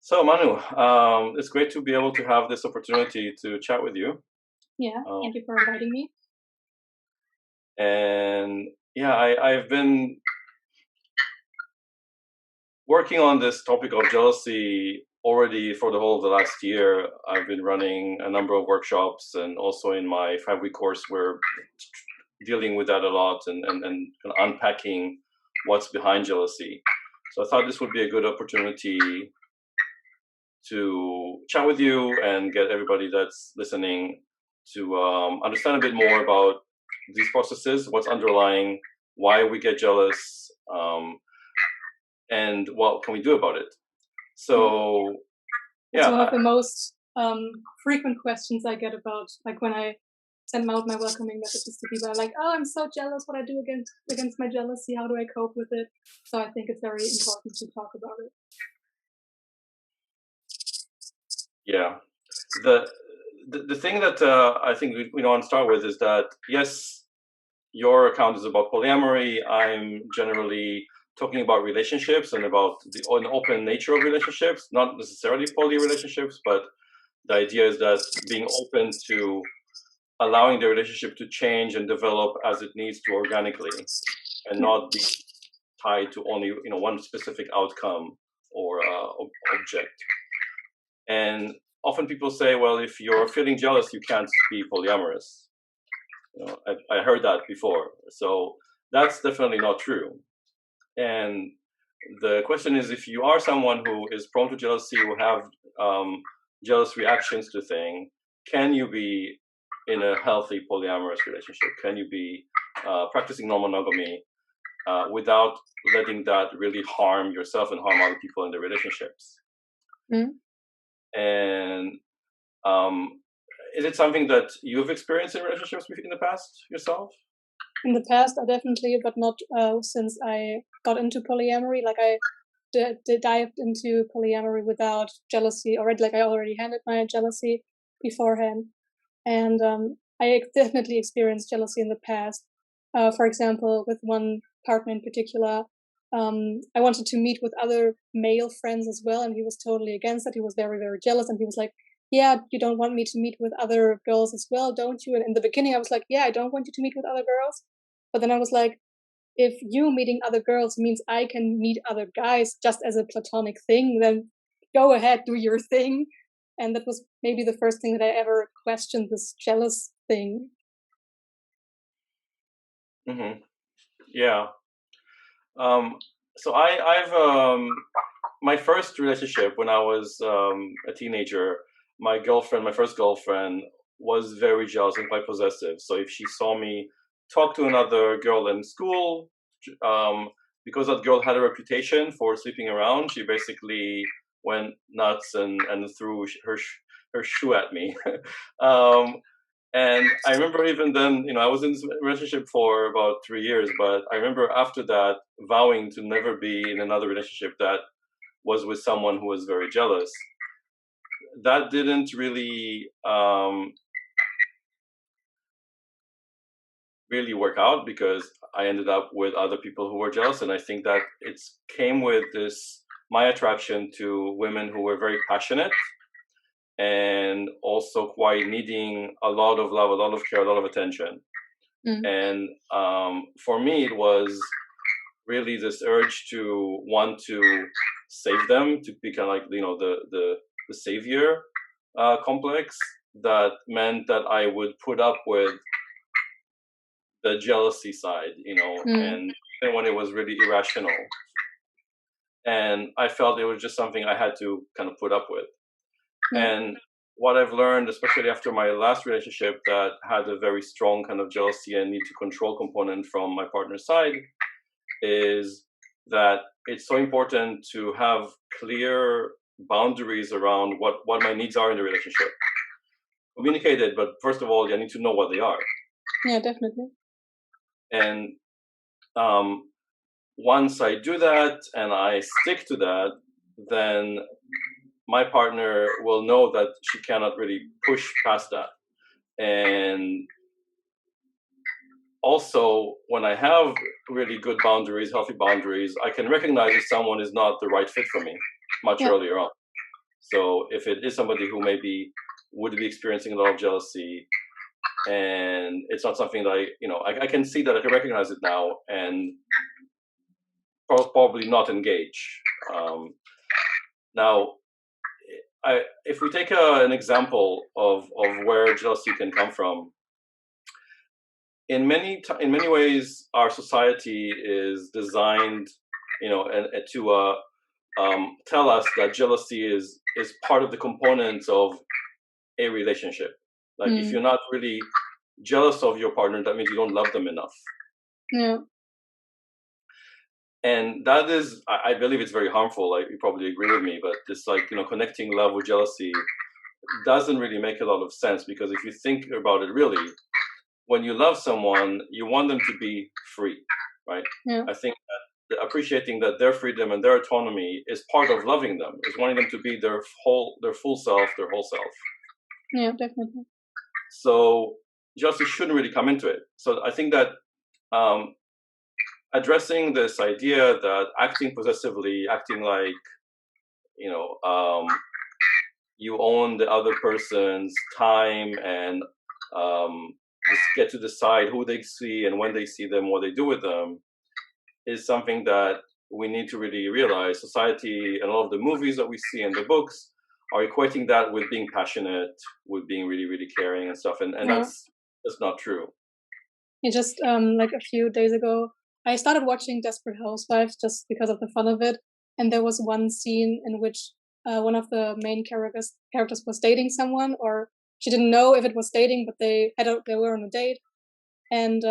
So, Manu, it's great to be able to have this opportunity to chat with you. Yeah, Um, thank you for inviting me. and yeah, I've been working on this topic of jealousy already for the whole of the last year. I've been running a number of workshops, and also in my 5-week course, we're dealing with that a lot and kind of unpacking what's behind jealousy. So I thought this would be a good opportunity to chat with you and get everybody that's listening to understand a bit more about these processes, what's underlying, why we get jealous, and what can we do about it. So, That's one yeah, of the most frequent questions I get about, like when I send out my welcoming messages to people, like, "Oh, I'm so jealous. What I do against my jealousy? How do I cope with it?" So I think it's very important to talk about it. yeah. The the thing that I think we want to start with is that yes, your account is about polyamory. I'm generally talking about relationships and about the open nature of relationships, not necessarily poly relationships, but the idea is that being open to allowing the relationship to change and develop as it needs to organically, and not be tied to only one specific outcome or object. And often people say, well, if you're feeling jealous, you can't be polyamorous. I heard that before. So that's definitely not true. And the question is, if you are someone who is prone to jealousy, who have jealous reactions to things, can you be in a healthy polyamorous relationship? Can you be practicing non-monogamy without letting that really harm yourself and harm other people in the relationships? Mm. And is it something that you've experienced in relationships in the past yourself? In the past, I definitely, but not since I got into polyamory. Like I dived into polyamory without jealousy already. Like I already handled my jealousy beforehand. And I definitely experienced jealousy in the past. For example, with one partner in particular, I wanted to meet with other male friends as well, and he was totally against that. He was very, very jealous, and he was like, "Yeah, you don't want me to meet with other girls as well, don't you?" And in the beginning, I was like, "Yeah, I don't want you to meet with other girls," but then I was like, "If you meeting other girls means I can meet other guys just as a platonic thing, then go ahead, do your thing." And that was maybe the first thing that I ever questioned this jealous thing. Mm-hmm. Yeah. Um, so I've my first relationship when I was a teenager, my first girlfriend, was very jealous and quite possessive. So if she saw me talk to another girl in school, um, because that girl had a reputation for sleeping around, she basically went nuts and threw her shoe at me. um, and I remember even then, I was in this relationship for about 3 years, but I remember after that vowing to never be in another relationship that was with someone who was very jealous. That didn't really work out because I ended up with other people who were jealous, and I think that it came with my attraction to women who were very passionate and also quite needing a lot of love, a lot of care, a lot of attention. Mm. And for me, it was really this urge to want to save them, to be kind of like the savior complex, that meant that I would put up with the jealousy side, Mm. and even when it was really irrational. And I felt it was just something I had to kind of put up with. Yeah. And what I've learned, especially after my last relationship that had a very strong kind of jealousy and need to control component from my partner's side, is that it's so important to have clear boundaries around what my needs are in the relationship. Communicated, but first of all, you need to know what they are. Yeah, definitely. And once I do that and I stick to that, then my partner will know that she cannot really push past that. And also, when I have really good boundaries, healthy boundaries, I can recognize if someone is not the right fit for me much Yeah. earlier on. So if it is somebody who maybe would be experiencing a lot of jealousy, and it's not something that I can see that, I can recognize it now, and probably not engage. Now, if we take an example of where jealousy can come from, in many ways, our society is designed, and to tell us that jealousy is part of the components of a relationship. Like, if you're not really jealous of your partner, that means you don't love them enough. Yeah. And that is, I believe it's very harmful. Like, you probably agree with me, but this, connecting love with jealousy doesn't really make a lot of sense, because if you think about it really, when you love someone, you want them to be free, right? Yeah. I think that appreciating that their freedom and their autonomy is part of loving them, is wanting them to be their full self, their whole self. Yeah, definitely. So justice shouldn't really come into it. So I think that addressing this idea that acting possessively, acting like, you own the other person's time, and just get to decide who they see and when they see them, what they do with them, is something that we need to really realize. Society and all of the movies that we see and the books are equating that with being passionate, with being really, really caring and stuff. And that's not true. Yeah, just like a few days ago, I started watching Desperate Housewives just because of the fun of it. And there was one scene in which one of the main characters was dating someone, or she didn't know if it was dating, but they were on a date. And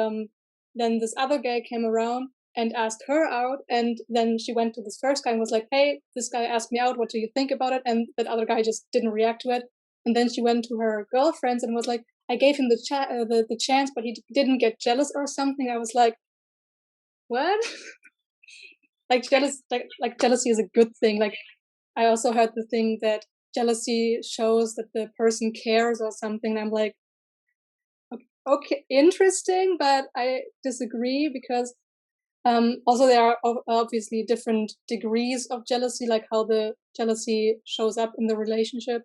then this other guy came around and asked her out, and then she went to this first guy and was like, "Hey, this guy asked me out. What do you think about it?" And that other guy just didn't react to it. And then she went to her girlfriends and was like, "I gave him the chance, but he didn't get jealous or something." I was like, "What?" Like jealousy is a good thing. Like, I also heard the thing that jealousy shows that the person cares or something. I'm like, okay, interesting, but I disagree, because also there are obviously different degrees of jealousy, like how the jealousy shows up in the relationship.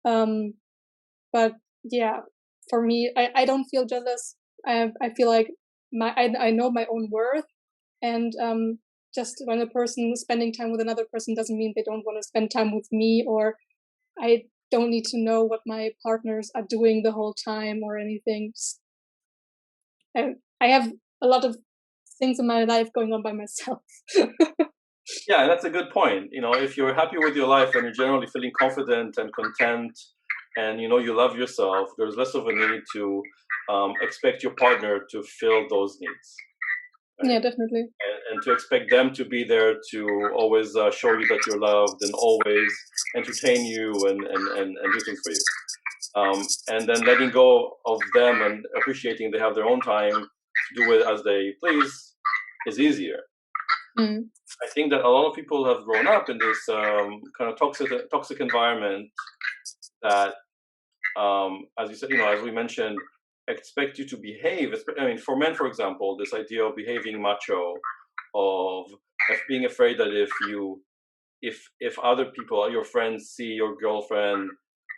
But yeah, for me, I don't feel jealous. I feel like I know my own worth, and just when a person is spending time with another person doesn't mean they don't want to spend time with me, or I don't need to know what my partners are doing the whole time or anything. I have a lot of things in my life going on by myself. Yeah, that's a good point. If you're happy with your life and you're generally feeling confident and content, and you love yourself, there's less of a need to expect your partner to fill those needs. Right? Yeah, definitely. And to expect them to be there to always show you that you're loved and always entertain you and do things for you. And then letting go of them and appreciating they have their own time to do it as they please is easier. I think that a lot of people have grown up in this kind of toxic environment that, as you said, as we mentioned, expect you to behave. I mean, for men, for example, this idea of behaving macho, of being afraid that if other people, your friends, see your girlfriend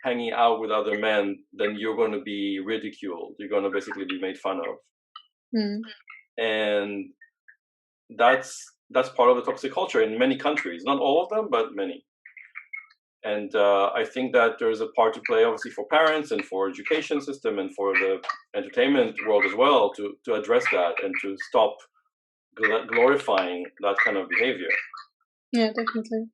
hanging out with other men, then you're going to be ridiculed. You're going to basically be made fun of. And that's part of the toxic culture in many countries. Not all of them, but many. And I think that there's a part to play, obviously, for parents and for education system and for the entertainment world as well, to address that and to stop glorifying that kind of behavior. Yeah, definitely.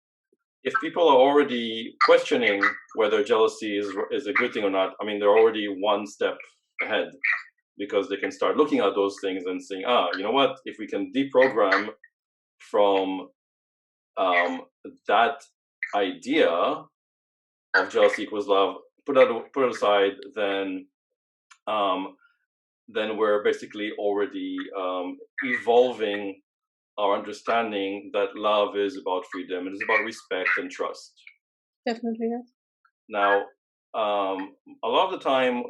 If people are already questioning whether jealousy is a good thing or not, I mean, they're already one step ahead, because they can start looking at those things and saying, you know what, if we can deprogram from that idea of jealousy equals love, put it aside, then we're basically already evolving our understanding that love is about freedom, it is about respect and trust. Definitely, yes. Now, a lot of the time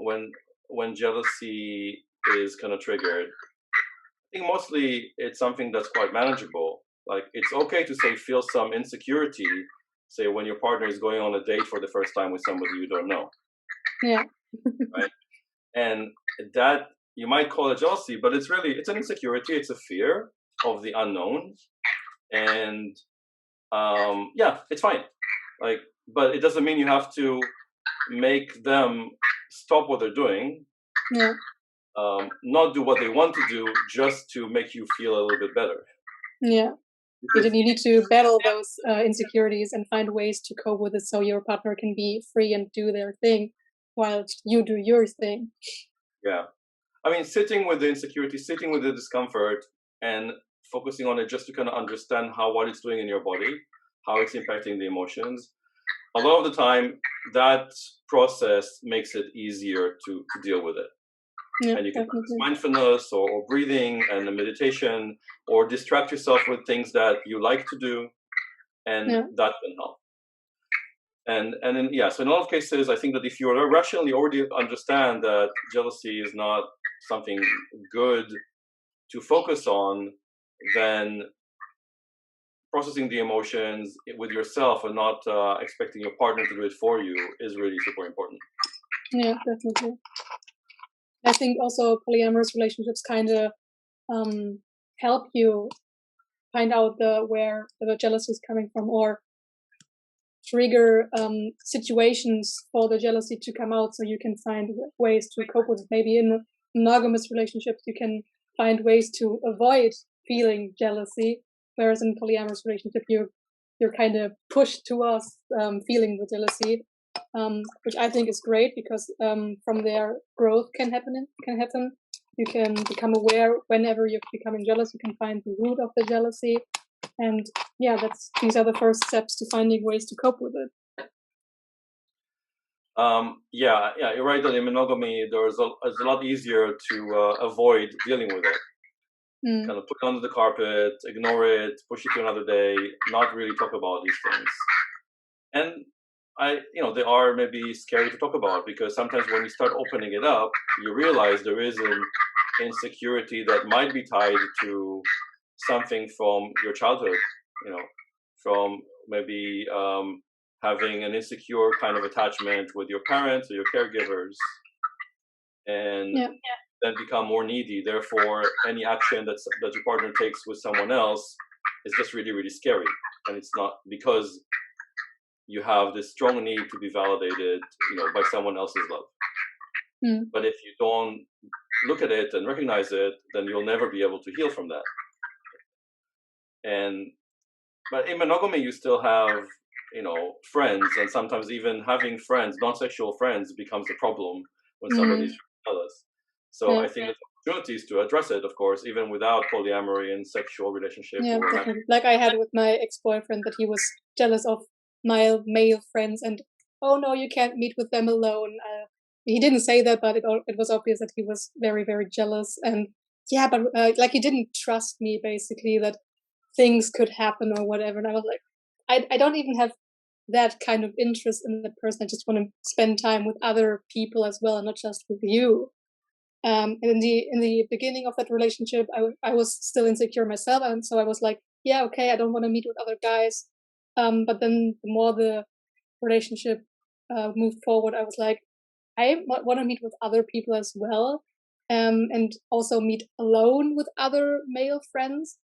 when jealousy is kind of triggered, I think mostly it's something that's quite manageable. Like, it's okay to say feel some insecurity say, when your partner is going on a date for the first time with somebody you don't know. Yeah. Right? And that, you might call it jealousy, but it's an insecurity. It's a fear of the unknown. And yeah, it's fine. Like, but it doesn't mean you have to make them stop what they're doing. Yeah. Not do what they want to do just to make you feel a little bit better. Yeah. Because You need to battle those insecurities and find ways to cope with it so your partner can be free and do their thing while you do your thing. yeah, I mean, sitting with the insecurity, sitting with the discomfort, and focusing on it just to kind of understand what it's doing in your body, how it's impacting the emotions. A lot of the time, that process makes it easier to deal with it. Yeah, And you can practice definitely. mindfulness or breathing and a meditation, or distract yourself with things that you like to do, and Yeah. that can help. And then, yeah, so in a lot of cases, I think that if you rationally already understand that jealousy is not something good to focus on, then processing the emotions with yourself and not expecting your partner to do it for you is really super important. Yeah, definitely. I think also polyamorous relationships kind of help you find out where the jealousy is coming from, or trigger situations for the jealousy to come out, so you can find ways to cope with it. Maybe in monogamous relationships you can find ways to avoid feeling jealousy, whereas in polyamorous relationship you're kind of pushed towards feeling the jealousy, which I think is great, because from there growth can happen. You can become aware whenever you're becoming jealous. You can find the root of the jealousy, and yeah, these are the first steps to finding ways to cope with it. Yeah, you're right that in monogamy it's a lot easier to avoid dealing with it. Kind of put it under the carpet, ignore it, push it to another day, not really talk about these things. And they are maybe scary to talk about, because sometimes when you start opening it up, you realize there is an insecurity that might be tied to something from your childhood, from maybe having an insecure kind of attachment with your parents or your caregivers, and then become more needy. Therefore, any action that your partner takes with someone else is just really, really scary. And it's not because you have this strong need to be validated, by someone else's love. But if you don't look at it and recognize it, then you'll never be able to heal from that. But in monogamy, you still have, friends, and sometimes even having friends, non-sexual friends, becomes a problem when somebody's jealous. So I think there's opportunities to address it, of course, even without polyamory and sexual relationships. Yeah, definitely. Like I had with my ex-boyfriend, that he was jealous of my male friends, and oh no, you can't meet with them alone. He didn't say that, but it was obvious that he was very, very jealous. And yeah, but like he didn't trust me, basically, that things could happen or whatever. And I was like, I don't even have that kind of interest in the person. I just want to spend time with other people as well, and not just with you. And in the beginning of that relationship, I was still insecure myself, and so I was like, yeah, okay, I don't want to meet with other guys. But then the more the relationship moved forward, I was like, I want to meet with other people as well, and also meet alone with other male friends.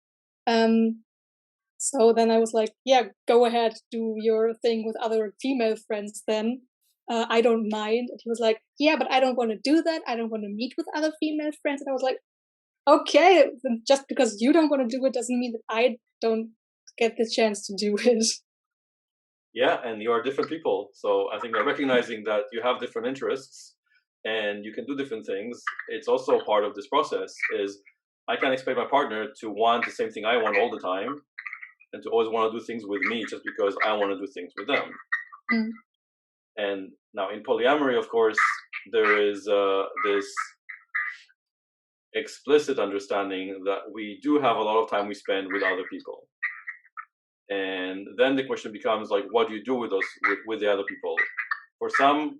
So then I was like, yeah, go ahead, do your thing with other female friends then. I don't mind. And he was like, yeah, but I don't want to do that. I don't want to meet with other female friends. And I was like, okay, just because you don't want to do it doesn't mean that I don't get the chance to do it. Yeah, and you are different people. So I think that recognizing that you have different interests and you can do different things, it's also part of this process. Is I can't expect my partner to want the same thing I want all the time, and to always want to do things with me just because I want to do things with them. And now in polyamory, of course, there is this explicit understanding that we do have a lot of time we spend with other people. And then the question becomes like, what do you do with with the other people? For some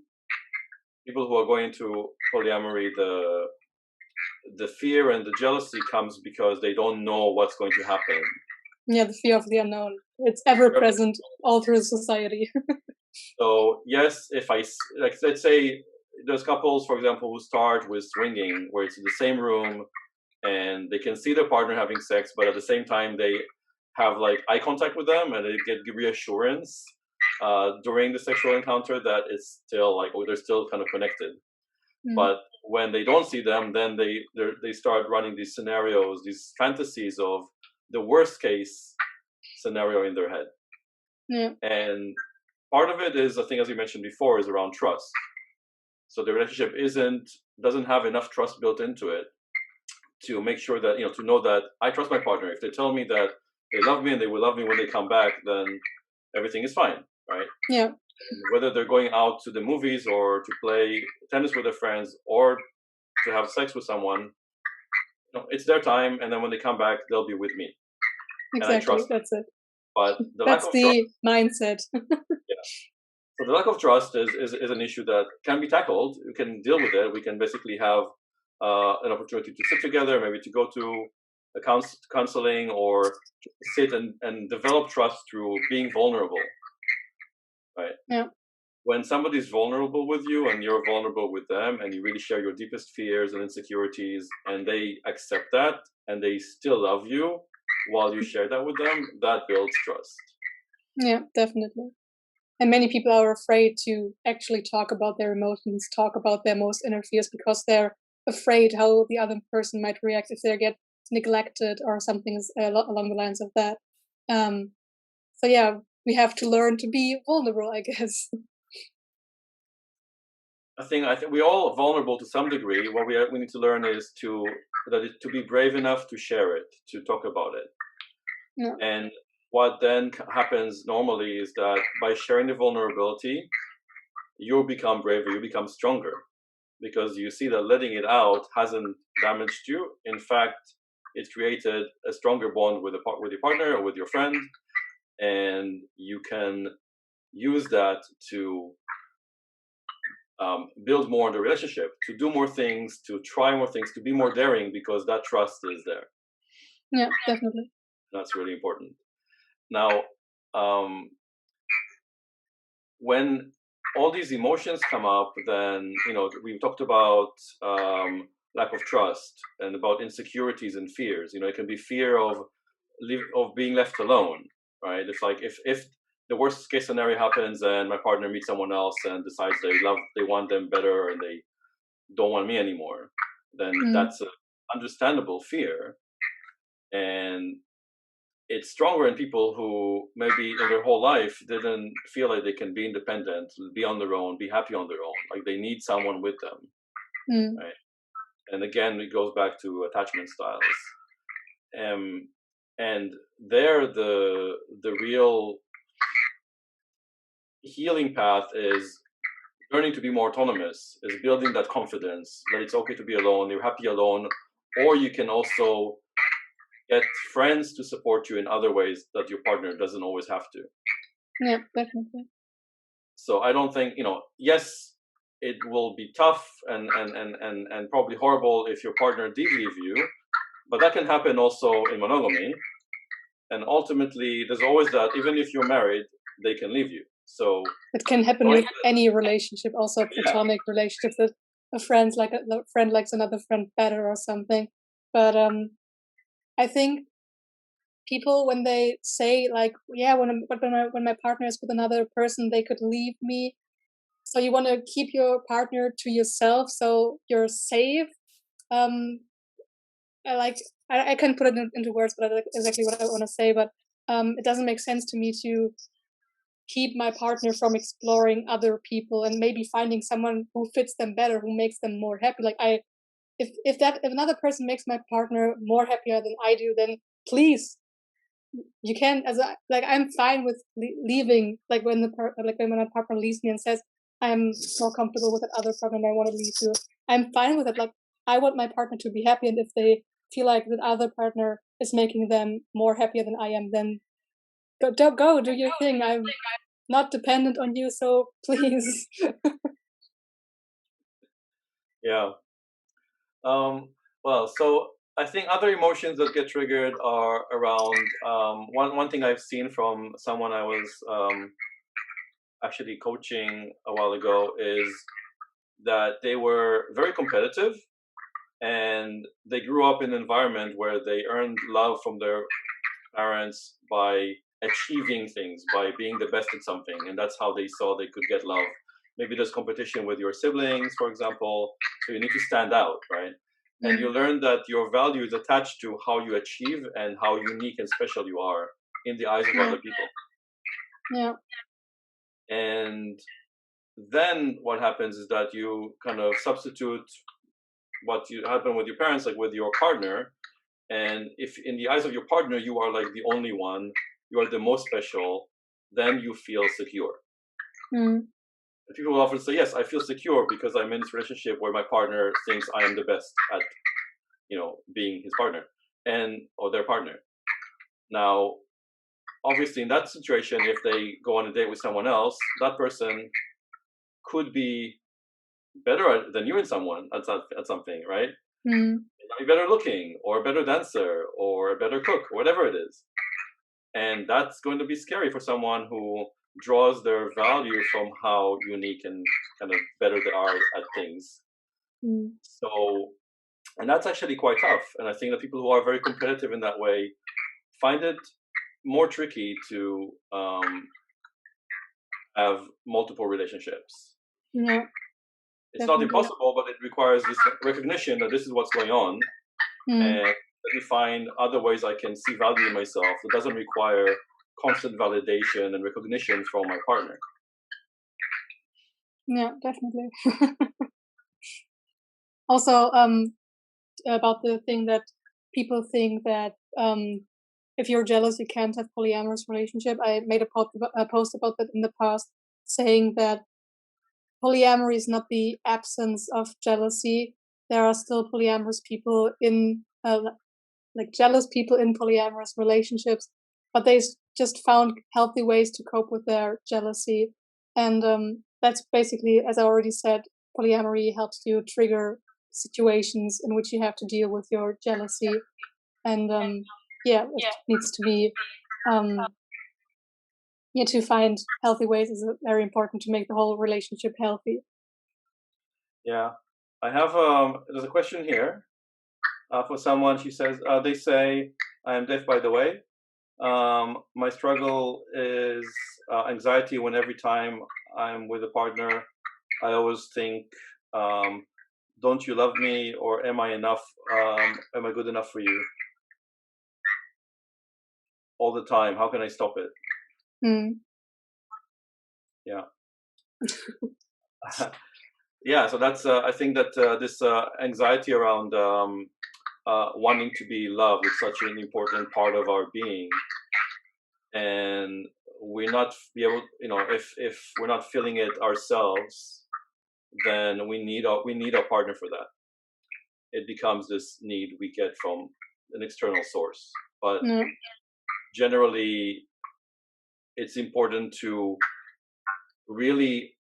people who are going to polyamory, the fear and the jealousy comes because they don't know what's going to happen. Yeah, the fear of the unknown. It's ever present all through society. So yes, if like, let's say there's couples, for example, who start with swinging, where it's in the same room and they can see their partner having sex, but at the same time they have like eye contact with them and they get reassurance during the sexual encounter that it's still like, oh, they're still kind of connected. But when they don't see them, then they start running these scenarios, these fantasies of the worst case scenario in their head. Yeah. And part of it is, I think, as you mentioned before, is around trust. So the relationship doesn't have enough trust built into it to make sure that, to know that I trust my partner. If they tell me that they love me and they will love me when they come back, then everything is fine, right? Yeah. And whether they're going out to the movies or to play tennis with their friends or to have sex with someone, it's their time, and then when they come back, they'll be with me. Exactly, and I trust that's it. But the that's lack of the trust, mindset. yeah. So the lack of trust is an issue that can be tackled. We can deal with it. We can basically have an opportunity to sit together, maybe to go to a counseling, or sit and develop trust through being vulnerable, right? Yeah. When somebody's vulnerable with you and you're vulnerable with them and you really share your deepest fears and insecurities and they accept that and they still love you while you share that with them, that builds trust. Yeah, definitely. And many people are afraid to actually talk about their emotions, talk about their most inner fears, because they're afraid how the other person might react if they get neglected or something along the lines of that. So yeah, we have to learn to be vulnerable, I guess. I think we're all vulnerable to some degree. What we need to learn is to be brave enough to share it, to talk about it. Yeah. And what then happens normally is that by sharing the vulnerability, you become braver, you become stronger, because you see that letting it out hasn't damaged you. In fact, it's created a stronger bond with your partner or with your friend, and you can use that to build more in the relationship, to do more things, to try more things, to be more daring, because that trust is there. Yeah, definitely. That's really important. Now, when all these emotions come up, then we talked about lack of trust and about insecurities and fears. It can be fear of being left alone, right? It's like if the worst case scenario happens and my partner meets someone else and decides they want them better and they don't want me anymore, then that's an understandable fear. And it's stronger in people who maybe in their whole life didn't feel like they can be independent, be on their own, be happy on their own. Like they need someone with them, right? And again, it goes back to attachment styles. And there, the real healing path is learning to be more autonomous, is building that confidence that it's okay to be alone, you're happy alone, or you can also get friends to support you in other ways that your partner doesn't always have to. Yeah, definitely. So I don't think, yes, it will be tough and probably horrible if your partner did leave you, but that can happen also in monogamy. And ultimately, there's always that, even if you're married, they can leave you. So it can happen with any relationship, also a platonic relationship, that a friend likes another friend better or something. But I think people, when they say like, yeah, when my partner is with another person, they could leave me. So you want to keep your partner to yourself, so you're safe. I can't put it into words, but I like exactly what I want to say. But it doesn't make sense to me to keep my partner from exploring other people and maybe finding someone who fits them better, who makes them more happy. Like if another person makes my partner more happier than I do, then please, you can, I'm fine with leaving. Like when my partner leaves me and says I'm more comfortable with that other partner and I want to leave you, I'm fine with it. Like I want my partner to be happy, and if they feel like that other partner is making them more happier than I am, then go do your thing. I'm not dependent on you, so please. Yeah. Well, so I think other emotions that get triggered are around one thing I've seen from someone I was actually coaching a while ago is that they were very competitive, and they grew up in an environment where they earned love from their parents by achieving things, by being the best at something, and that's how they saw they could get love. Maybe there's competition with your siblings, for example, so you need to stand out, right? And you learn that your value is attached to how you achieve and how unique and special you are in the eyes of other people. Yeah. And then what happens is that you kind of substitute what you happen with your parents, like with your partner. And if in the eyes of your partner you are like the only one, you are the most special, then you feel secure. Mm. People will often say, yes, I feel secure because I'm in this relationship where my partner thinks I am the best at, being his partner or their partner. Now, obviously in that situation, if they go on a date with someone else, that person could be better than you in at something, right? Mm. Be better looking, or a better dancer, or a better cook, whatever it is. And that's going to be scary for someone who draws their value from how unique and kind of better they are at things. Mm. So, and that's actually quite tough. And I think that people who are very competitive in that way find it more tricky to have multiple relationships. Yeah. It's not impossible, but it requires this recognition that this is what's going on, and let me find other ways I can see value in myself that doesn't require constant validation and recognition from my partner. Yeah, definitely. Also, about the thing that people think that if you're jealous, you can't have polyamorous relationship. I made a post about that in the past, saying that polyamory is not the absence of jealousy. There are still polyamorous people like jealous people in polyamorous relationships, but they just found healthy ways to cope with their jealousy. And that's basically, as I already said, polyamory helps you trigger situations in which you have to deal with your jealousy. And it needs to be, to find healthy ways is very important to make the whole relationship healthy. Yeah, I have, there's a question here for someone. She says, they say, I am deaf, by the way. My struggle is anxiety when every time I'm with a partner, I always think, don't you love me, or am I enough? Am I good enough for you? All the time. How can I stop it? Yeah. Yeah, so that's I think that this anxiety around wanting to be loved is such an important part of our being, and we're not be able, if we're not feeling it ourselves, then we need our partner for that. It becomes this need we get from an external source, but generally it's important to really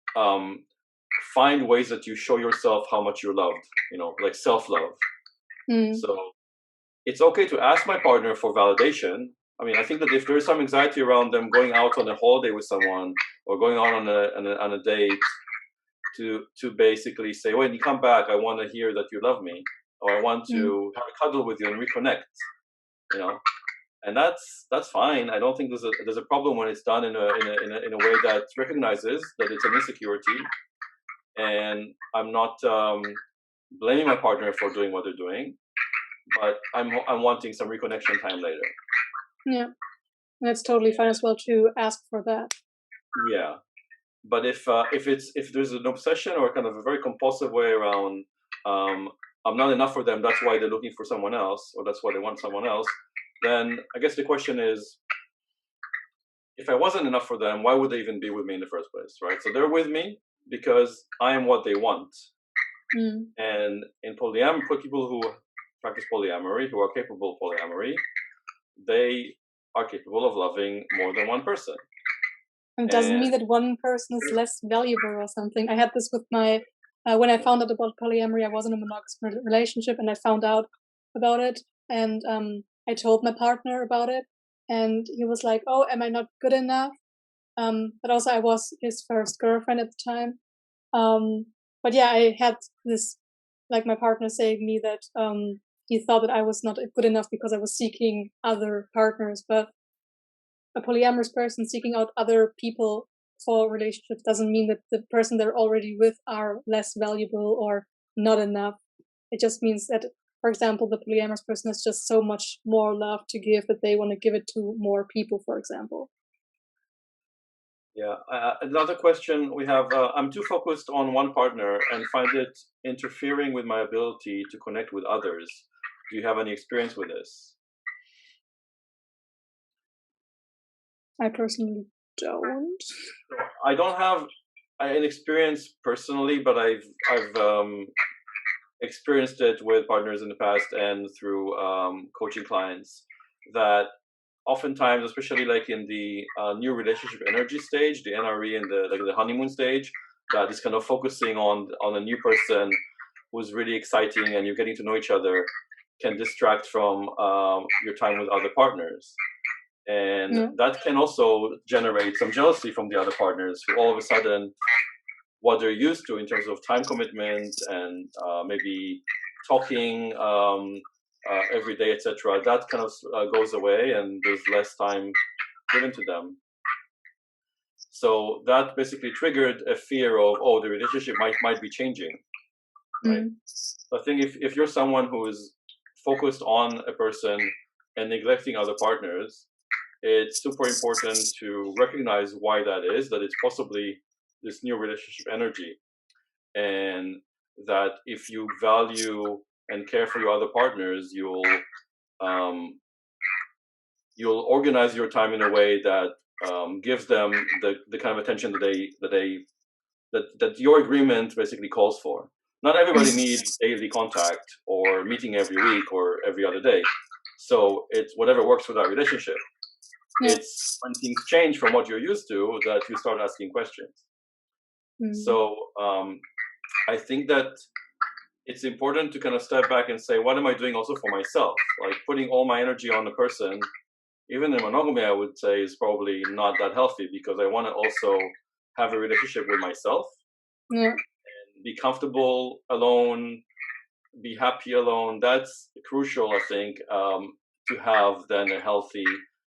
find ways that you show yourself how much you're loved, like self-love. So it's okay to ask my partner for validation. I mean, I think that if there is some anxiety around them going out on a holiday with someone or going out on a date, to basically say, when you come back, I want to hear that you love me, or I want to have a cuddle with you and reconnect, and that's fine. I don't think there's a problem when it's done in a way that recognizes that it's an insecurity, and I'm not blaming my partner for doing what they're doing, but I'm wanting some reconnection time later. Yeah, that's totally fine as well to ask for that. Yeah, but if there's an obsession or kind of a very compulsive way around, I'm not enough for them, that's why they're looking for someone else, or that's why they want someone else, then I guess the question is, if I wasn't enough for them, why would they even be with me in the first place, right? So they're with me because I am what they want. And in polyamory, for people who practice polyamory, who are capable of polyamory, they are capable of loving more than one person. And doesn't mean that one person is less valuable or something. I had this with my, when I found out about polyamory, I was in a monogamous relationship, and I found out about it, and I told my partner about it, and he was like, "Oh, am I not good enough?" But also I was his first girlfriend at the time. But yeah, I had this, like my partner saying to me that he thought that I was not good enough because I was seeking other partners. But a polyamorous person seeking out other people for relationships doesn't mean that the person they're already with are less valuable or not enough. It just means that, for example, the polyamorous person has just so much more love to give that they want to give it to more people, for example. Yeah. Another question we have, I'm too focused on one partner and find it interfering with my ability to connect with others. Do you have any experience with this? I personally don't. I don't have an experience personally, but I've experienced it with partners in the past and through coaching clients, that oftentimes, especially like in the new relationship energy stage, the NRE and the honeymoon stage, that is kind of focusing on a new person who's really exciting and you're getting to know each other, can distract from your time with other partners. And Yeah. that can also generate some jealousy from the other partners, who all of a sudden, what they're used to in terms of time commitment and maybe talking every day, etc., that kind of goes away, and there's less time given to them. So that basically triggered a fear of, oh, the relationship might be changing, right? I think if you're someone who is focused on a person and neglecting other partners, it's super important to recognize why that is, that it's possibly this new relationship energy. And that if you value and care for your other partners, you'll organize your time in a way that gives them the kind of attention that your agreement basically calls for. Not everybody needs daily contact or meeting every week or every other day. So it's whatever works for that relationship. Yeah. It's when things change from what you're used to that you start asking questions. So I think that it's important to kind of step back and say, what am I doing also for myself? Like putting all my energy on the person, even in monogamy, I would say is probably not that healthy, because I want to also have a relationship with myself. Yeah. And be comfortable alone, be happy alone. That's crucial, I think, to have then a healthy,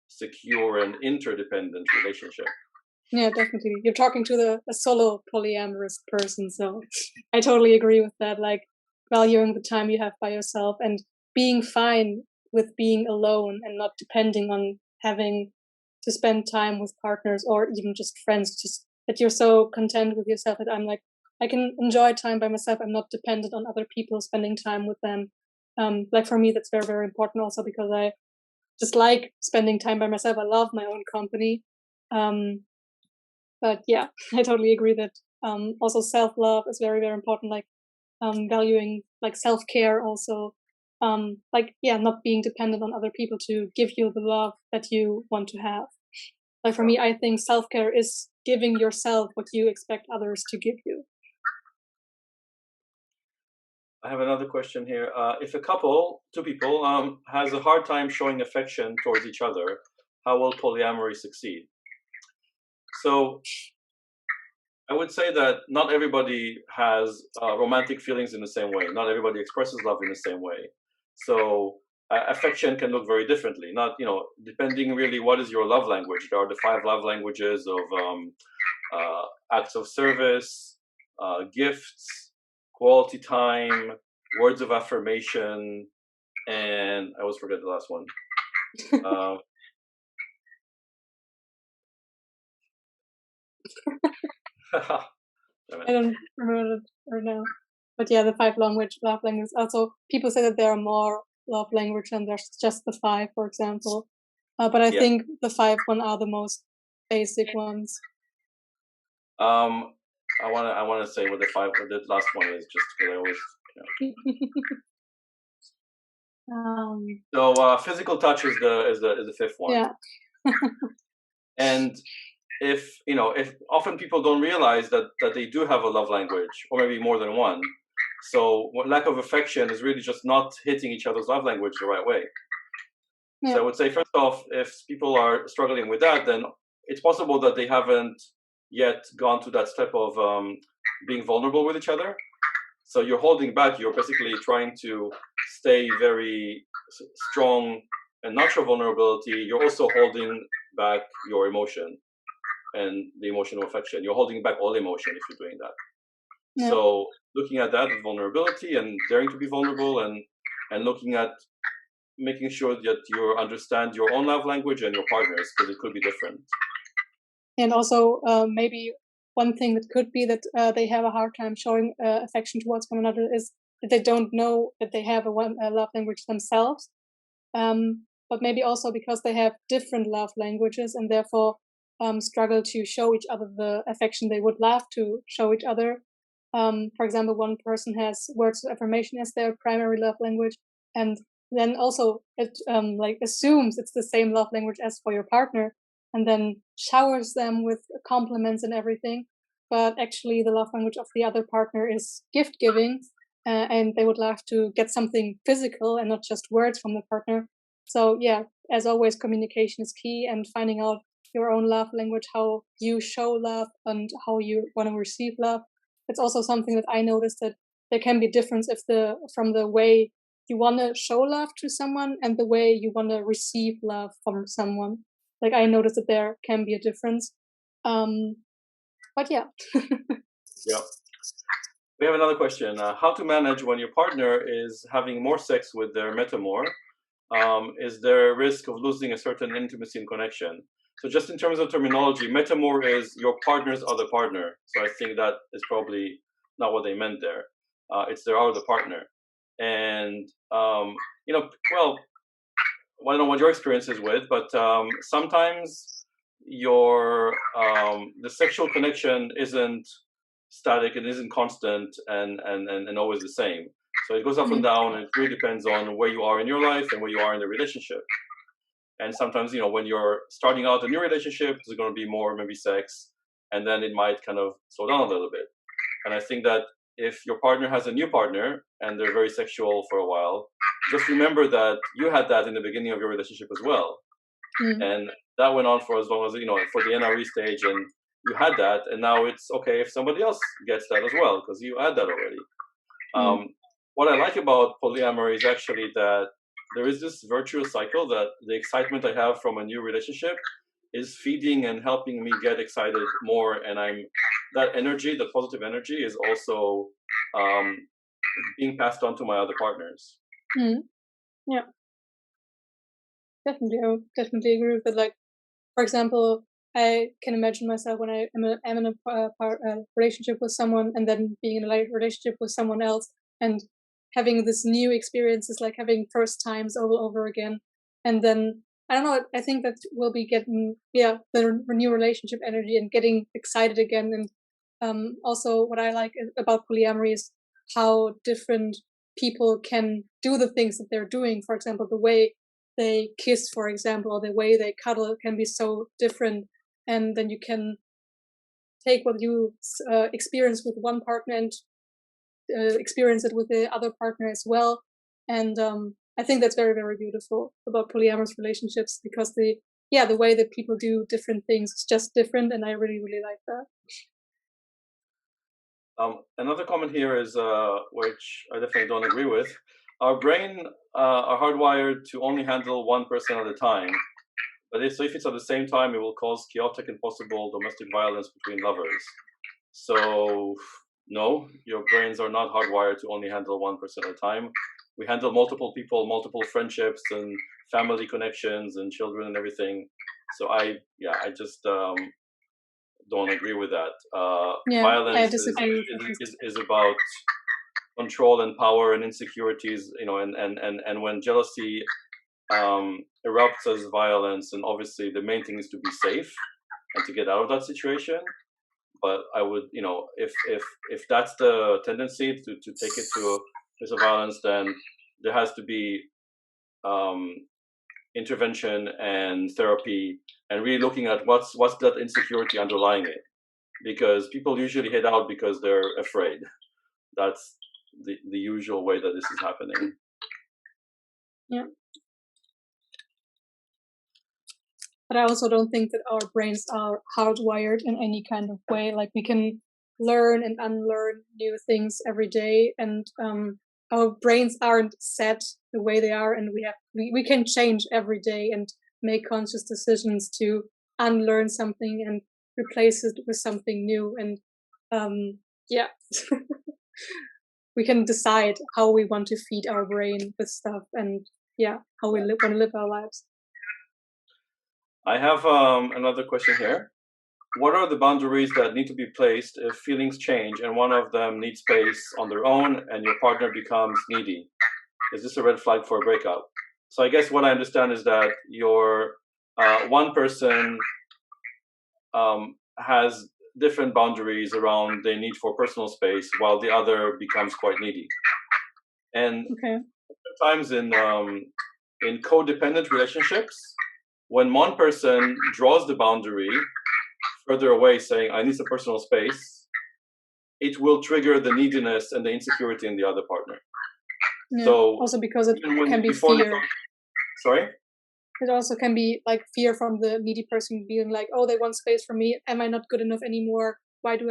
secure, and interdependent relationship. Yeah, definitely. You're talking to a solo polyamorous person, so I totally agree with that. Like valuing the time you have by yourself and being fine with being alone and not depending on having to spend time with partners or even just friends. Just that you're so content with yourself that I'm like, I can enjoy time by myself. I'm not dependent on other people spending time with them. Like for me, that's very, very important also, because I just like spending time by myself. I love my own company. But yeah, I totally agree that also self-love is very, very important, like valuing like self-care also. Like, yeah, not being dependent on other people to give you the love that you want to have. Like for me, I think self-care is giving yourself what you expect others to give you. I have another question here. If a couple, two people, has a hard time showing affection towards each other, how will polyamory succeed? So I would say that not everybody has romantic feelings in the same way. Not everybody expresses love in the same way. So affection can look very differently. Not, depending really what is your love language. There are the 5 love languages of acts of service, gifts, quality time, words of affirmation, and I always forget the last one. I don't remember it right now. But yeah, the 5 love languages. Also, people say that there are more love language and there's just the 5, for example. But I think the 5 one are the most basic ones. I wanna say what the last one is, just because I always. So physical touch is the 5th one. Yeah. And if often people don't realize that they do have a love language, or maybe more than one. So lack of affection is really just not hitting each other's love language the right way. Yeah. So I would say, first off, if people are struggling with that, then it's possible that they haven't yet gone to that step of being vulnerable with each other. So you're holding back. You're basically trying to stay very strong and not show vulnerability. You're also holding back your emotion and the emotional affection. You're holding back all emotion if you're doing that. Yeah. So looking at that vulnerability and daring to be vulnerable, and looking at making sure that you understand your own love language and your partner's, because it could be different. And also maybe one thing that could be that they have a hard time showing affection towards one another is that they don't know that they have a love language themselves. But maybe also because they have different love languages and therefore struggle to show each other the affection they would love to show each other. For example, one person has words of affirmation as their primary love language, and then also it like assumes it's the same love language as for your partner, and then showers them with compliments and everything. But actually, the love language of the other partner is gift giving, and they would love to get something physical and not just words from the partner. So yeah, as always, communication is key, and finding out your own love language, how you show love and how you want to receive love. It's also something that I noticed, that there can be difference from the way you want to show love to someone and the way you want to receive love from someone. Like I noticed that there can be a difference. But yeah. Yeah. We have another question. How to manage when your partner is having more sex with their metamor? Is there a risk of losing a certain intimacy and connection? So just in terms of terminology, metamor is your partner's other partner. So I think that is probably not what they meant there. It's their other partner. And, well, I don't know what your experience is with, but sometimes the sexual connection isn't static and isn't constant and always the same. So it goes up and down. It really depends on where you are in your life and where you are in the relationship. And sometimes, when you're starting out a new relationship, there's going to be more maybe sex, and then it might kind of slow down a little bit. And I think that if your partner has a new partner and they're very sexual for a while, just remember that you had that in the beginning of your relationship as well. And that went on for as long as, for the NRE stage, and you had that, and now it's okay if somebody else gets that as well, because you had that already. What I like about polyamory is actually that there is this virtuous cycle, that the excitement I have from a new relationship is feeding and helping me get excited more, and that energy, the positive energy, is also being passed on to my other partners. Yeah, definitely. I would definitely agree with it. Like, for example, I can imagine myself when I am in a relationship with someone, and then being in a relationship with someone else, and having this new experiences, like having first times over again. And then I don't know. I think that we'll be getting the new relationship energy and getting excited again. And also, what I like about polyamory is how different people can do the things that they're doing. For example, the way they kiss, for example, or the way they cuddle can be so different. And then you can take what you experience with one partner and experience it with the other partner as well. And I think that's very, very beautiful about polyamorous relationships, because the way that people do different things is just different, and I really, really like that. Another comment here is, which I definitely don't agree with. Our brain are hardwired to only handle one person at a time. But if it's at the same time, it will cause chaotic and possible domestic violence between lovers. So no, your brains are not hardwired to only handle one person at a time. We handle multiple people, multiple friendships and family connections and children and everything. So I just don't agree with that. Violence is about control and power and insecurities, and when jealousy erupts as violence, and obviously the main thing is to be safe and to get out of that situation. But I would, if that's the tendency to take it to a place of violence, then there has to be intervention and therapy, and really looking at what's that insecurity underlying it, because people usually head out because they're afraid. That's the usual way that this is happening. Yeah. But I also don't think that our brains are hardwired in any kind of way. Like we can learn and unlearn new things every day, and our brains aren't set the way they are, and we can change every day and make conscious decisions to unlearn something and replace it with something new. And yeah, we can decide how we want to feed our brain with stuff, and yeah, how we want to live our lives. I have another question here. What are the boundaries that need to be placed if feelings change and one of them needs space on their own and your partner becomes needy? Is this a red flag for a breakup? So I guess what I understand is that your one person has different boundaries around their need for personal space while the other becomes quite needy. And sometimes in codependent relationships, when one person draws the boundary further away, saying, I need some personal space, it will trigger the neediness and the insecurity in the other partner. Yeah. So also because it can be fear. Sorry? It also can be like fear from the needy person being like, oh, they want space from me. Am I not good enough anymore? Why do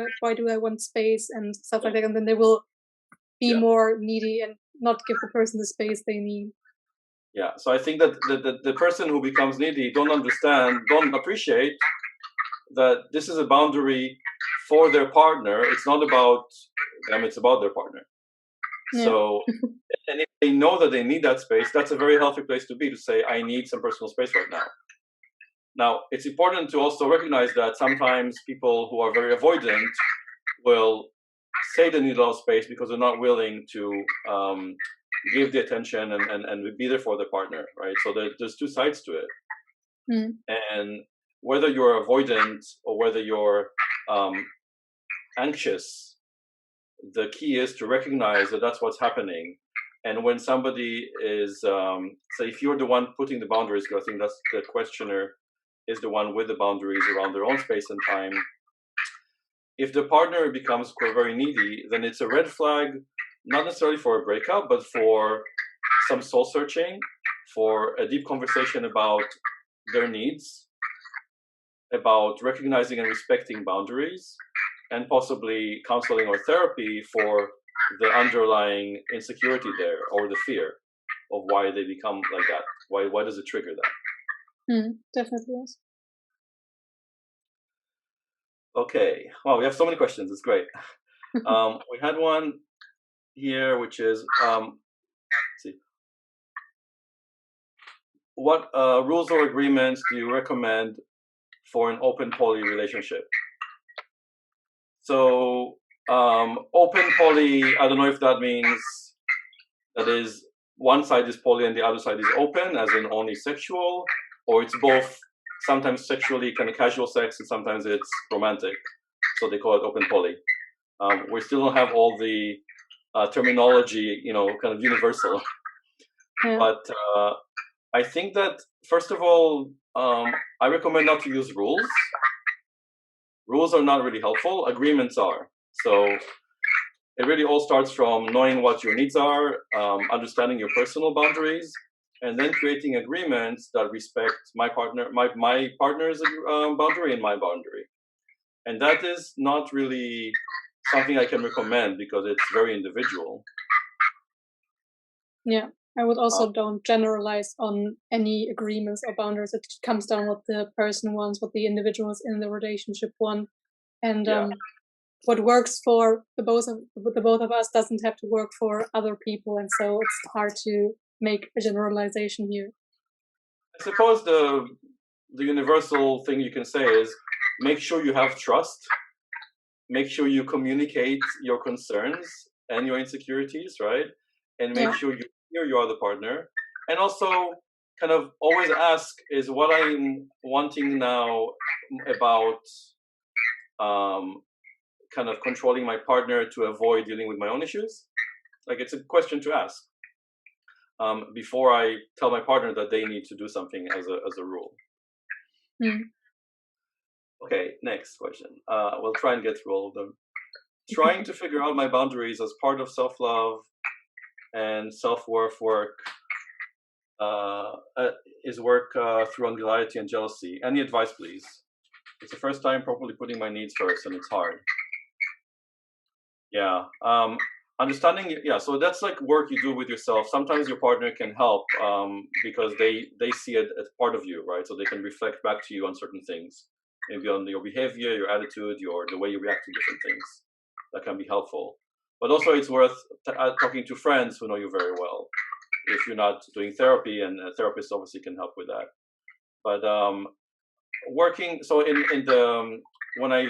I want space and stuff like that? And then they will be more needy and not give the person the space they need. Yeah. So I think that the person who becomes needy don't appreciate that this is a boundary for their partner. It's not about them, it's about their partner. Yeah. So, and if they know that they need that space, that's a very healthy place to be, to say, I need some personal space right now. Now, it's important to also recognize that sometimes people who are very avoidant will say they need a lot of space because they're not willing to give the attention and be there for their partner, right? So there's two sides to it. Mm. And whether you're avoidant or whether you're anxious, the key is to recognize that that's what's happening. And when somebody is, say, if you're the one putting the boundaries, because I think that's the questioner is the one with the boundaries around their own space and time. If the partner becomes very needy, then it's a red flag, not necessarily for a breakup, but for some soul searching, for a deep conversation about their needs, about recognizing and respecting boundaries, and possibly counseling or therapy for the underlying insecurity there or the fear of why they become like that. Why does it trigger that? Definitely yes. Okay. Wow, we have so many questions. It's great. We had one here, which is, let's see. What rules or agreements do you recommend for an open poly relationship? So open poly, I don't know if that means that is one side is poly and the other side is open, as in only sexual, or it's both, sometimes sexually kind of casual sex and sometimes it's romantic. So they call it open poly. We still don't have all the terminology, kind of universal. Yeah. But I think that, first of all, I recommend not to use rules. Rules are not really helpful. Agreements are. So it really all starts from knowing what your needs are, understanding your personal boundaries, and then creating agreements that respect my partner's boundary and my boundary. And that is not really something I can recommend because it's very individual. Yeah, I would also don't generalize on any agreements or boundaries. It comes down what the person wants, what the individuals in the relationship want, and what works for the both of us doesn't have to work for other people, and so it's hard to make a generalization here. I suppose the universal thing you can say is make sure you have trust, make sure you communicate your concerns and your insecurities, right? And make sure you hear your other partner, and also kind of always ask, is what I'm wanting now about kind of controlling my partner to avoid dealing with my own issues? Like, it's a question to ask before I tell my partner that they need to do something as a rule. Okay, next question. We'll try and get through all of them. trying to figure out my boundaries as part of self-love and self-worth work is work through anxiety and jealousy. Any advice, please? It's the first time properly putting my needs first, and it's hard. Yeah. Understanding. Yeah. So that's like work you do with yourself. Sometimes your partner can help because they see it as part of you, right? So they can reflect back to you on certain things, maybe on your behavior, your attitude, the way you react to different things. That can be helpful. But also, it's worth talking to friends who know you very well. If you're not doing therapy, and a therapist obviously can help with that. But working. So in the when I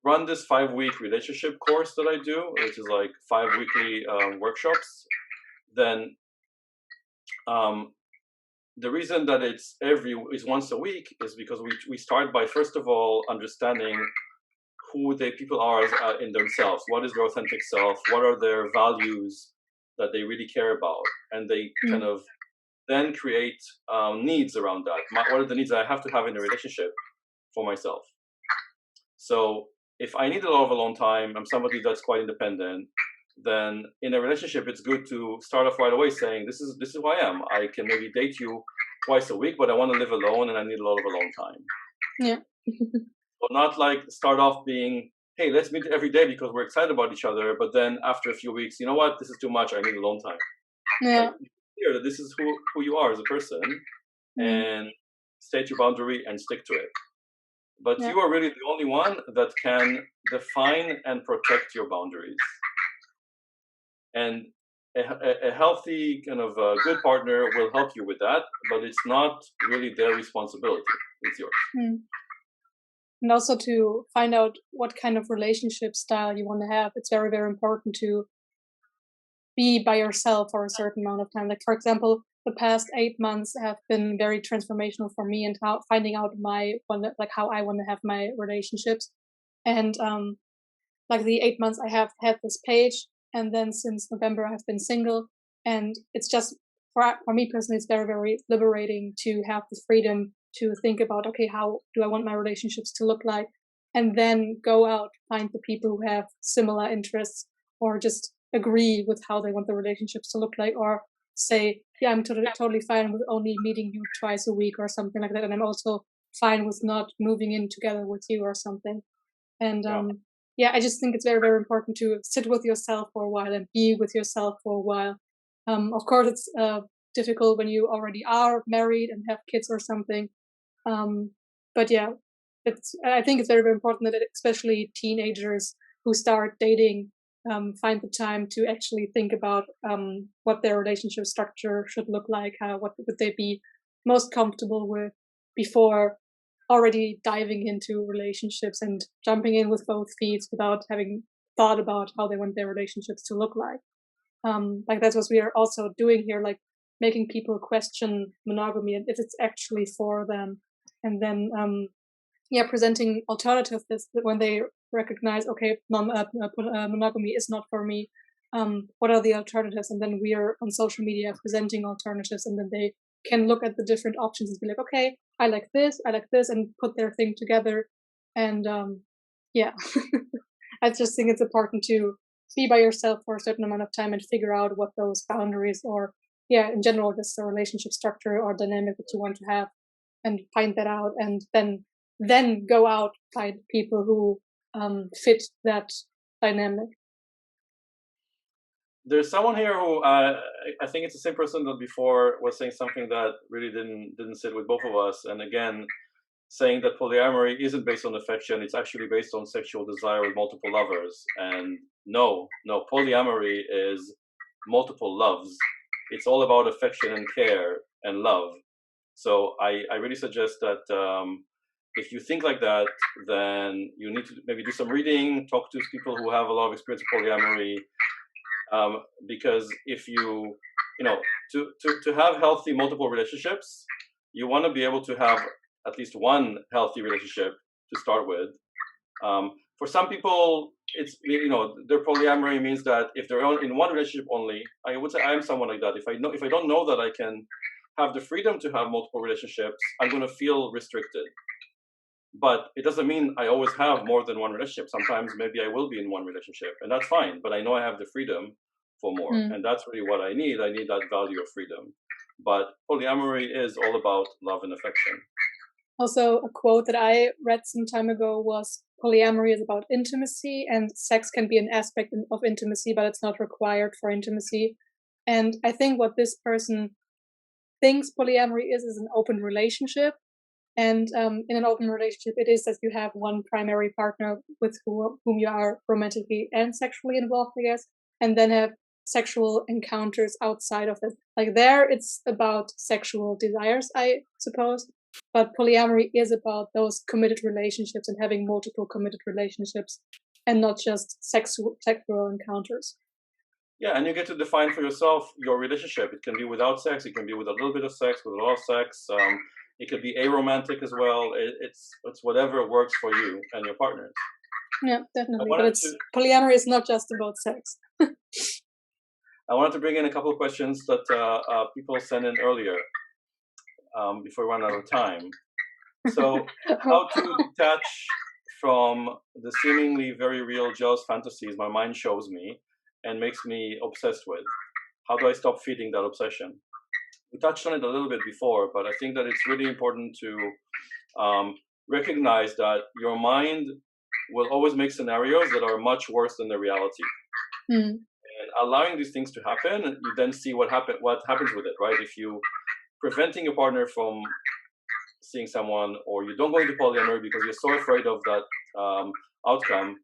run this 5-week relationship course that I do, which is like 5 weekly workshops, then the reason that it's once a week is because we start by, first of all, understanding who the people are in themselves. What is their authentic self? What are their values that they really care about? And they kind of then create needs around that. What are the needs that I have to have in a relationship for myself? So if I need a lot of alone time, I'm somebody that's quite independent, then in a relationship, it's good to start off right away saying, this is who I am. I can maybe date you twice a week, but I want to live alone and I need a lot of alone time. Yeah. So not like start off being, hey, let's meet every day because we're excited about each other. But then after a few weeks, you know what? This is too much. I need alone time. Yeah. Like, clear that this is who you are as a person, and state your boundary and stick to it. But you are really the only one that can define and protect your boundaries. And a healthy kind of good partner will help you with that, but it's not really their responsibility. It's yours. And also to find out what kind of relationship style you want to have. It's very, very important to be by yourself for a certain amount of time. Like, for example, the past 8 months have been very transformational for me and finding out how I want to have my relationships. And like the 8 months I have had this page, and then since November I've been single, and it's just for me personally, it's very, very liberating to have the freedom to think about, okay, how do I want my relationships to look like, and then go out, find the people who have similar interests or just agree with how they want the relationships to look like, or say, yeah, I'm totally fine with only meeting you twice a week or something like that, and I'm also fine with not moving in together with you or something. And yeah, I just think it's very, very important to sit with yourself for a while and be with yourself for a while. Of course, it's difficult when you already are married and have kids or something. But yeah, I think it's very, very important that especially teenagers who start dating find the time to actually think about what their relationship structure should look like, what would they be most comfortable with before already diving into relationships and jumping in with both feet without having thought about how they want their relationships to look like. Like that's what we are also doing here, like making people question monogamy and if it's actually for them, and then presenting alternatives when they recognize, okay, monogamy is not for me. What are the alternatives? And then we are on social media presenting alternatives, and then they can look at the different options and be like, okay, I like this, and put their thing together. And yeah, I just think it's important to be by yourself for a certain amount of time and figure out what those boundaries or, in general, just the relationship structure or dynamic that you want to have, and find that out, and then go out, find people who fit that dynamic. There's someone here who I think it's the same person that before was saying something that really didn't sit with both of us. And again, saying that polyamory isn't based on affection; it's actually based on sexual desire with multiple lovers. And no, polyamory is multiple loves. It's all about affection and care and love. So I really suggest that if you think like that, then you need to maybe do some reading, talk to people who have a lot of experience with polyamory. Because if you to have healthy multiple relationships, you want to be able to have at least one healthy relationship to start with. For some people, it's their polyamory means that if they're in one relationship only, I would say I am someone like that. If I don't know that I can have the freedom to have multiple relationships, I'm going to feel restricted. But it doesn't mean I always have more than one relationship. Sometimes maybe I will be in one relationship, and that's fine. But I know I have the freedom for more, Mm. and that's really what I need. I need that value of freedom. But polyamory is all about love and affection. Also, a quote that I read some time ago was polyamory is about intimacy, and sex can be an aspect of intimacy, but it's not required for intimacy. And I think what this person thinks polyamory is an open relationship. And in an open relationship, it is that you have one primary partner with whom you are romantically and sexually involved, I guess, and then have sexual encounters outside of it. Like there, it's about sexual desires, I suppose. But polyamory is about those committed relationships and having multiple committed relationships and not just sexual encounters. Yeah, and you get to define for yourself your relationship. It can be without sex. It can be with a little bit of sex, with a lot of sex. It could be aromantic as well. It's whatever works for you and your partners. Yeah, I definitely. But wanted to polyamory is not just about sex. I wanted to bring in a couple of questions that people sent in earlier before we run out of time. So, how to detach from the seemingly very real jealous fantasies my mind shows me and makes me obsessed with? How do I stop feeding that obsession? We touched on it a little bit before, but I think that it's really important to recognize that your mind will always make scenarios that are much worse than the reality. Mm. And allowing these things to happen, you then see what happens with it, right? If you preventing your partner from seeing someone, or you don't go into polyamory because you're so afraid of that outcome,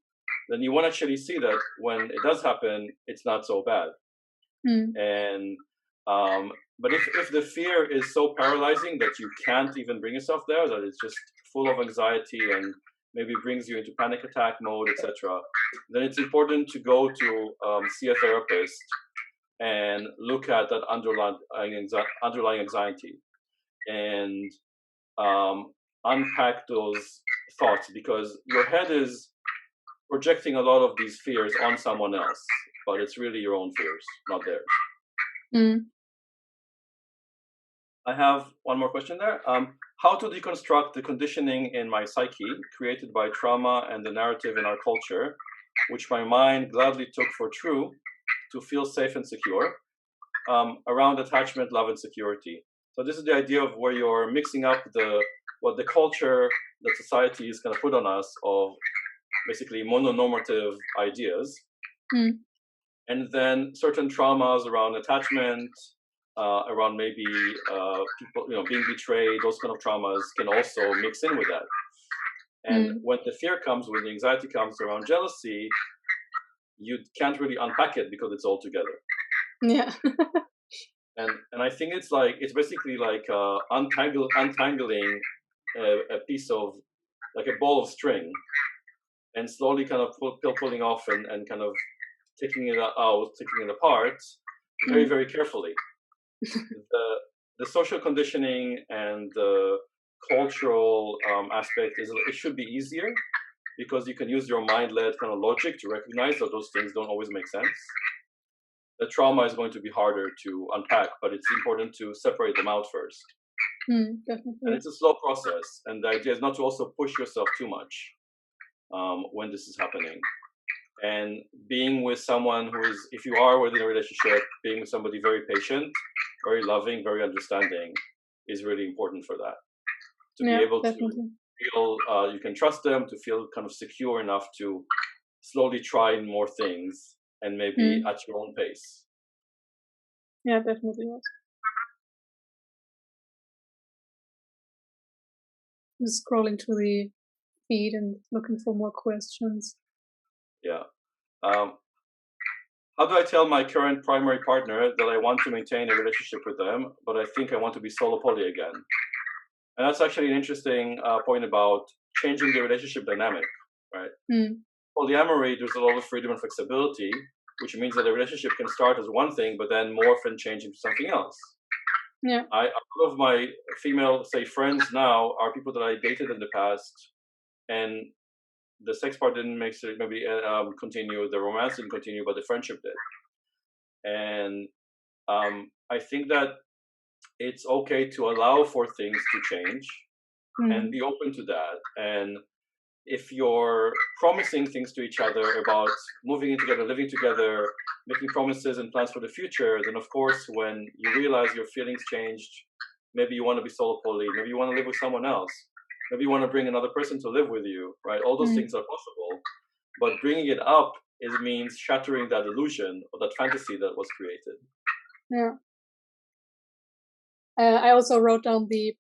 then you won't actually see that when it does happen, it's not so bad. Mm. And but if the fear is so paralyzing that you can't even bring yourself there, that it's just full of anxiety and maybe brings you into panic attack mode, etc., then it's important to go to see a therapist and look at that underlying anxiety and unpack those thoughts, because your head is projecting a lot of these fears on someone else, but it's really your own fears, not theirs. Mm. I have one more question there. How to deconstruct the conditioning in my psyche created by trauma and the narrative in our culture, which my mind gladly took for true to feel safe and secure, around attachment, love, and security. So this is the idea of where you're mixing up what the culture that society is going to put on us of basically mononormative ideas, and then certain traumas around attachment, around maybe people being betrayed. Those kind of traumas can also mix in with that. And when the fear comes, when the anxiety comes around jealousy, you can't really unpack it because it's all together. Yeah. And I think it's basically like untangling a piece of, like a ball of string, and slowly kind of pulling off and kind of taking it out, taking it apart very, very carefully. The social conditioning and the cultural aspect it should be easier because you can use your mind-led kind of logic to recognize that those things don't always make sense. The trauma is going to be harder to unpack, but it's important to separate them out first. Definitely. And it's a slow process, and the idea is not to also push yourself too much when this is happening. And being with someone who is, if you are within a relationship, being with somebody very patient, very loving, very understanding is really important for that. To be able definitely. to feel you can trust them, to feel kind of secure enough to slowly try more things and maybe at your own pace. Yeah, definitely. Yes. Just scrolling through the feed and looking for more questions. Yeah. How do I tell my current primary partner that I want to maintain a relationship with them, but I think I want to be solo poly again? And that's actually an interesting point about changing the relationship dynamic, right? Polyamory, there's a lot of freedom and flexibility, which means that a relationship can start as one thing, but then morph and change into something else. Yeah. A lot of my female, say, friends now are people that I dated in the past, and the sex part didn't make it maybe continue, the romance didn't continue, but the friendship did. And I think that it's okay to allow for things to change, and be open to that. And if you're promising things to each other about moving in together, living together, making promises and plans for the future, then of course, when you realize your feelings changed, maybe you want to be solo poly, maybe you want to live with someone else, maybe you want to bring another person to live with you, right? All those things are possible, but bringing it up means shattering that illusion or that fantasy that was created. Yeah. I also wrote down the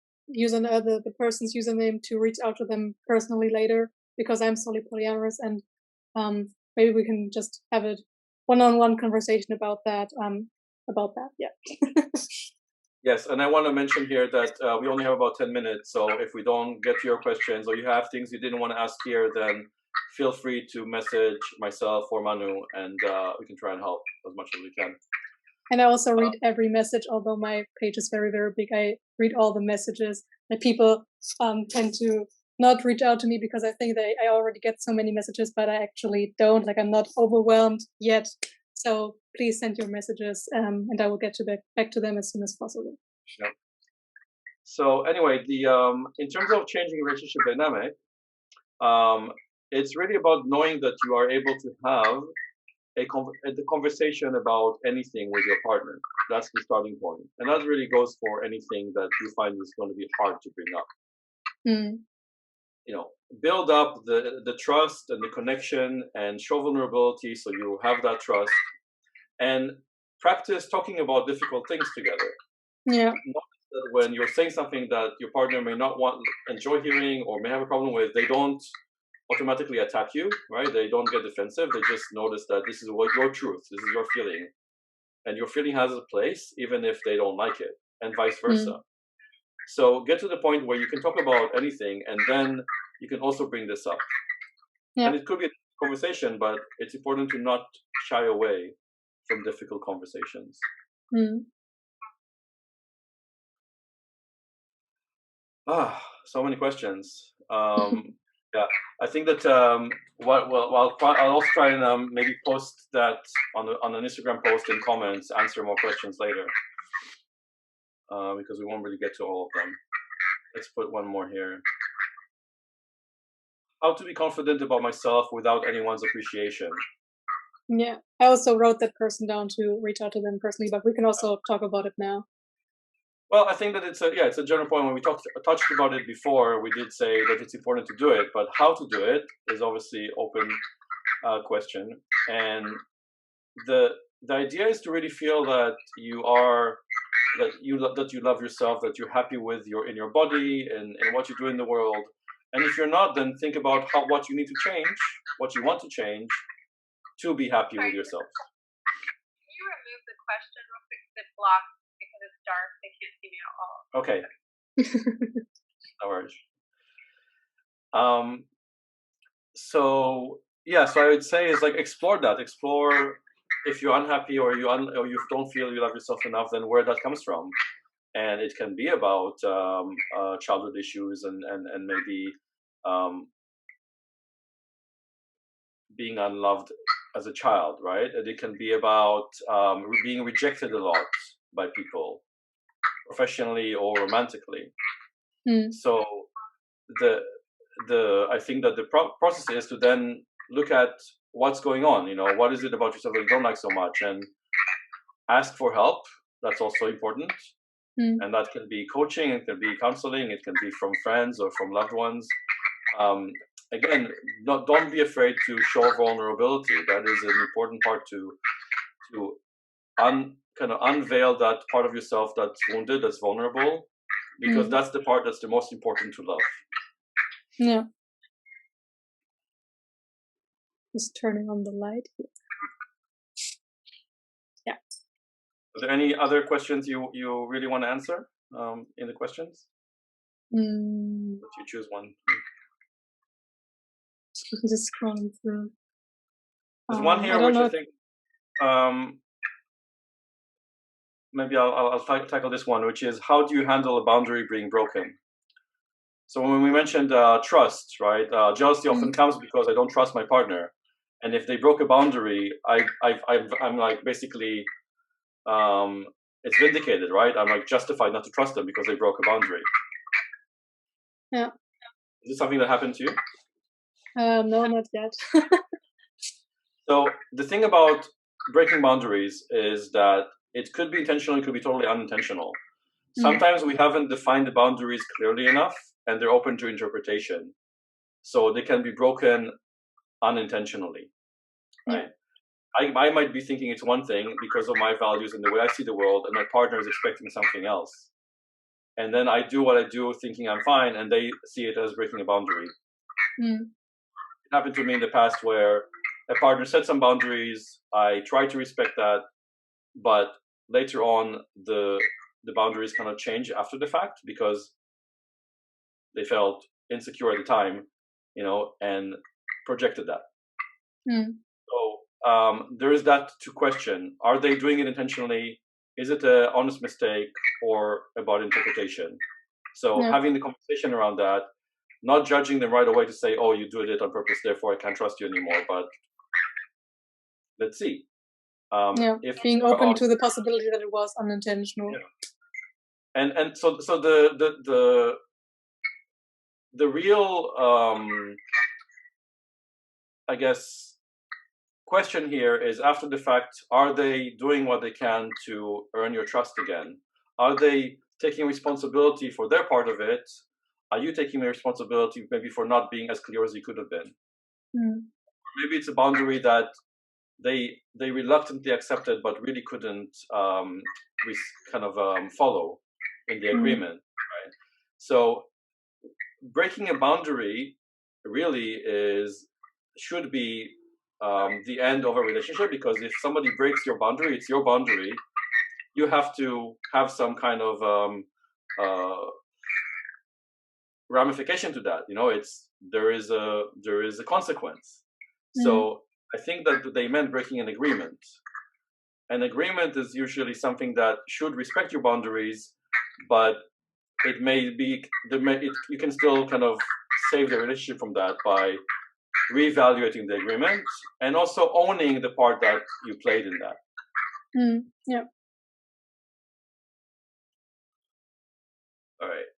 person's username to reach out to them personally later, because I'm solely polyamorous, and maybe we can just have a one-on-one conversation about that. Yeah. Yes, and I want to mention here that we only have about 10 minutes, so if we don't get to your questions or you have things you didn't want to ask here, then feel free to message myself or Manu, and we can try and help as much as we can. And I also read every message, although my page is very, very big. I read all the messages. That people tend to not reach out to me because I think that I already get so many messages, but I actually don't. Like, I'm not overwhelmed yet. So please send your messages, and I will get back to them as soon as possible. Yep. So anyway, in terms of changing relationship dynamic, it's really about knowing that you are able to have the conversation about anything with your partner. That's the starting point, and that really goes for anything that you find is going to be hard to bring up. You know, build up the trust and the connection, and show vulnerability so you have that trust, and practice talking about difficult things together. Yeah. Notice that when you're saying something that your partner may not enjoy hearing or may have a problem with, they don't automatically attack you, right? They don't get defensive. They just notice that this is what your truth, this is your feeling, and your feeling has a place even if they don't like it, and vice versa. So get to the point where you can talk about anything, and then you can also bring this up. Yeah. And it could be a conversation, but it's important to not shy away from difficult conversations. So many questions. Yeah, I think that I'll also try and maybe post that on an Instagram post in comments, answer more questions later, because we won't really get to all of them. Let's put one more here. How to be confident about myself without anyone's appreciation. Yeah, I also wrote that person down to reach out to them personally, but we can also talk about it now. Well, I think that it's a general point. When we touched about it before, we did say that it's important to do it, but how to do it is obviously open question. And the idea is to really feel that you love yourself, that you're happy with in your body and what you do in the world. And if you're not, then think about what you need to change, what you want to change to be happy with yourself. Can you remove the question real quick? It's blocked because it's dark. They can't see me at all. Okay. No worries. So I would say is like explore that. Explore if you're unhappy or you don't feel you love yourself enough, then where that comes from. And it can be about childhood issues and maybe being unloved as a child, right? And it can be about being rejected a lot by people, professionally or romantically. So I think that the process is to then look at what's going on. You know, what is it about yourself that you don't like so much, and ask for help. That's also important. And that can be coaching, it can be counseling, it can be from friends or from loved ones. Again, don't be afraid to show vulnerability. That is an important part to kind of unveil that part of yourself that's wounded, that's vulnerable, because that's the part that's the most important to love. Yeah. Just turning on the light here. Yeah. Are there any other questions you really want to answer in the questions? Let you choose one. Just scrolling through. There's one here which I think maybe I'll tackle this one, which is how do you handle a boundary being broken? So when we mentioned trust, right? Jealousy often comes because I don't trust my partner, and if they broke a boundary, I'm like basically it's vindicated, right? I'm like justified not to trust them because they broke a boundary. Yeah. Is this something that happened to you? No, not yet. So the thing about breaking boundaries is that it could be intentional, it could be totally unintentional. Sometimes we haven't defined the boundaries clearly enough, and they're open to interpretation. So they can be broken unintentionally, right? I might be thinking it's one thing because of my values and the way I see the world, and my partner is expecting something else. And then I do what I do thinking I'm fine, and they see it as breaking a boundary. It happened to me in the past where a partner set some boundaries. I tried to respect that, but later on the boundaries kind of change after the fact because they felt insecure at the time, and projected that. So there is that to question: are they doing it intentionally? Is it an honest mistake or about interpretation? So having the conversation around that, not judging them right away to say, "Oh, you did it on purpose, therefore I can't trust you anymore." But let's see. If being open to the possibility that it was unintentional. And so the real I guess question here is, after the fact, are they doing what they can to earn your trust again? Are they taking responsibility for their part of it? Are you taking the responsibility maybe for not being as clear as you could have been? Maybe it's a boundary that they reluctantly accepted but really couldn't follow in the agreement, right? So breaking a boundary really should be the end of a relationship, because if somebody breaks your boundary, it's your boundary. You have to have some kind of ramification to that. There is a consequence. So I think that they meant breaking an agreement. An agreement is usually something that should respect your boundaries, but it may be you can still kind of save the relationship from that by reevaluating the agreement and also owning the part that you played in that. All right.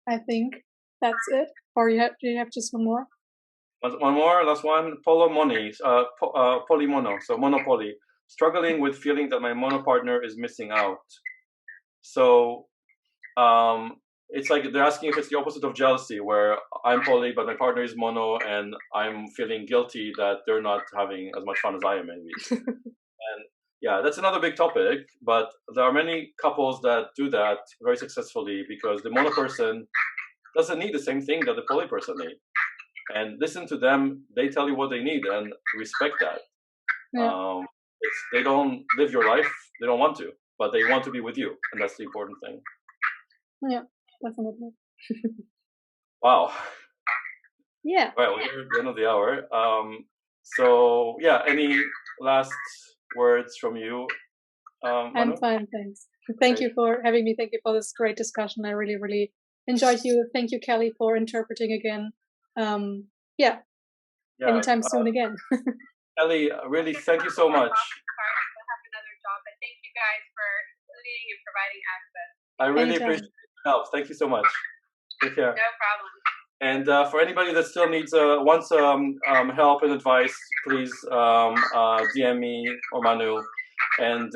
I think that's it. Or do you have just one more? One more, last one. Polymono, so monopoly. Struggling with feeling that my mono partner is missing out. So it's like they're asking if it's the opposite of jealousy, where I'm poly but my partner is mono, and I'm feeling guilty that they're not having as much fun as I am, maybe. And yeah, that's another big topic, but there are many couples that do that very successfully because the mono person doesn't need the same thing that the poly person needs. And listen to them, they tell you what they need, and respect that. They don't live your life, they don't want to, but they want to be with you, and that's the important thing. Yeah, definitely. Wow. Yeah. All right, we're at the end of the hour. So yeah, any last words from you? I'm fine, thanks. Thank you for having me. Thank you for this great discussion. I really, really enjoyed you. Thank you, Kelly, for interpreting again. Anytime soon again. Kelly, really, thank you so much. Sorry to have another job, but thank you guys for including and providing access. I really appreciate your help. Thank you so much. Take care. No problem. And for anybody that still wants help and advice, please DM me or Manu, and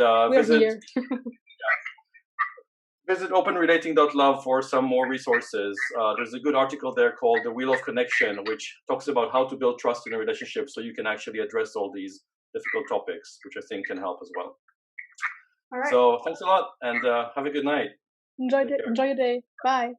visit openrelating.love for some more resources. There's a good article there called The Wheel of Connection, which talks about how to build trust in a relationship so you can actually address all these difficult topics, which I think can help as well. All right. So thanks a lot, and have a good night. Enjoy your day. Bye.